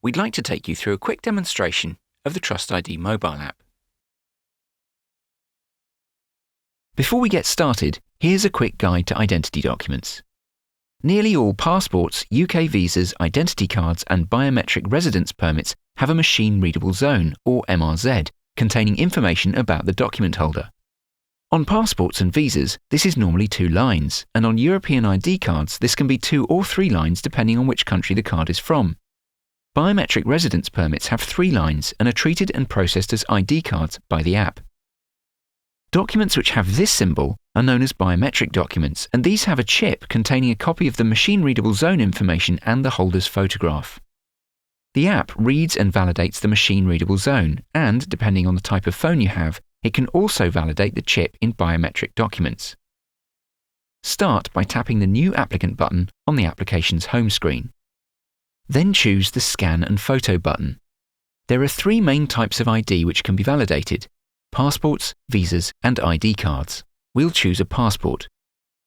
we'd like to take you through a quick demonstration of the Trust ID mobile app. Before we get started, here's a quick guide to identity documents. Nearly all passports, UK visas, identity cards and biometric residence permits have a machine-readable zone, or MRZ, containing information about the document holder. On passports and visas, this is normally 2 lines, and on European ID cards this can be 2 or 3 lines depending on which country the card is from. Biometric residence permits have 3 lines and are treated and processed as ID cards by the app. Documents which have this symbol are known as biometric documents, and these have a chip containing a copy of the machine-readable zone information and the holder's photograph. The app reads and validates the machine-readable zone, and, depending on the type of phone you have, it can also validate the chip in biometric documents. Start by tapping the New Applicant button on the application's home screen. Then choose the Scan and Photo button. There are 3 main types of ID which can be validated: passports, visas, and ID cards. We'll choose a passport.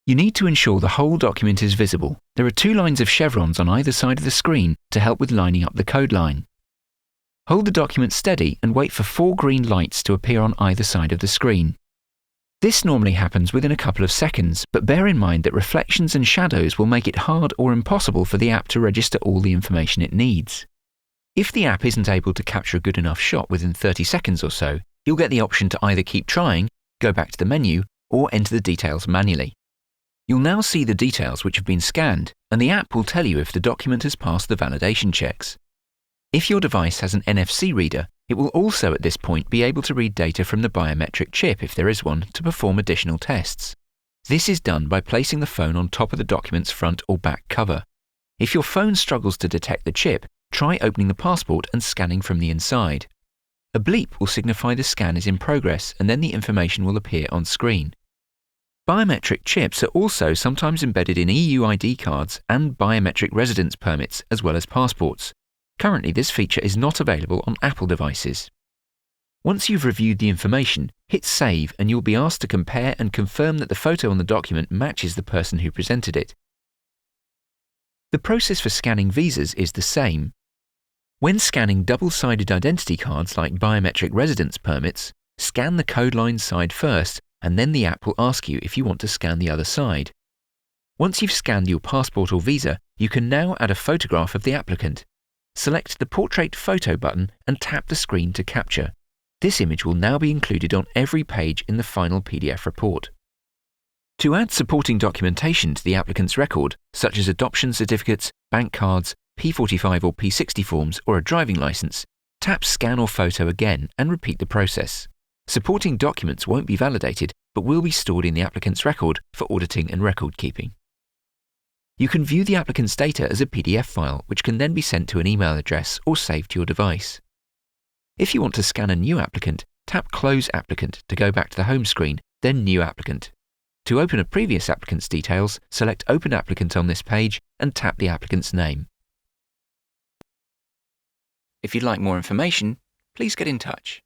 You need to ensure the whole document is visible. There are 2 lines of chevrons on either side of the screen to help with lining up the code line. Hold the document steady and wait for 4 green lights to appear on either side of the screen. This normally happens within a couple of seconds, but bear in mind that reflections and shadows will make it hard or impossible for the app to register all the information it needs. If the app isn't able to capture a good enough shot within 30 seconds or so, you'll get the option to either keep trying, go back to the menu, or enter the details manually. You'll now see the details which have been scanned, and the app will tell you if the document has passed the validation checks. If your device has an NFC reader, it will also at this point be able to read data from the biometric chip, if there is one, to perform additional tests. This is done by placing the phone on top of the document's front or back cover. If your phone struggles to detect the chip, try opening the passport and scanning from the inside. A bleep will signify the scan is in progress, and then the information will appear on screen. Biometric chips are also sometimes embedded in EU ID cards and biometric residence permits, as well as passports. Currently, this feature is not available on Apple devices. Once you've reviewed the information, hit Save and you'll be asked to compare and confirm that the photo on the document matches the person who presented it. The process for scanning visas is the same. When scanning double-sided identity cards like biometric residence permits, scan the code line side first, and then the app will ask you if you want to scan the other side. Once you've scanned your passport or visa, you can now add a photograph of the applicant. Select the Portrait Photo button and tap the screen to capture. This image will now be included on every page in the final PDF report. To add supporting documentation to the applicant's record, such as adoption certificates, bank cards, P45 or P60 forms, or a driving license, tap Scan or Photo again and repeat the process. Supporting documents won't be validated, but will be stored in the applicant's record for auditing and record keeping. You can view the applicant's data as a PDF file, which can then be sent to an email address or saved to your device. If you want to scan a new applicant, tap Close Applicant to go back to the home screen, then New Applicant. To open a previous applicant's details, select Open Applicant on this page and tap the applicant's name. If you'd like more information, please get in touch.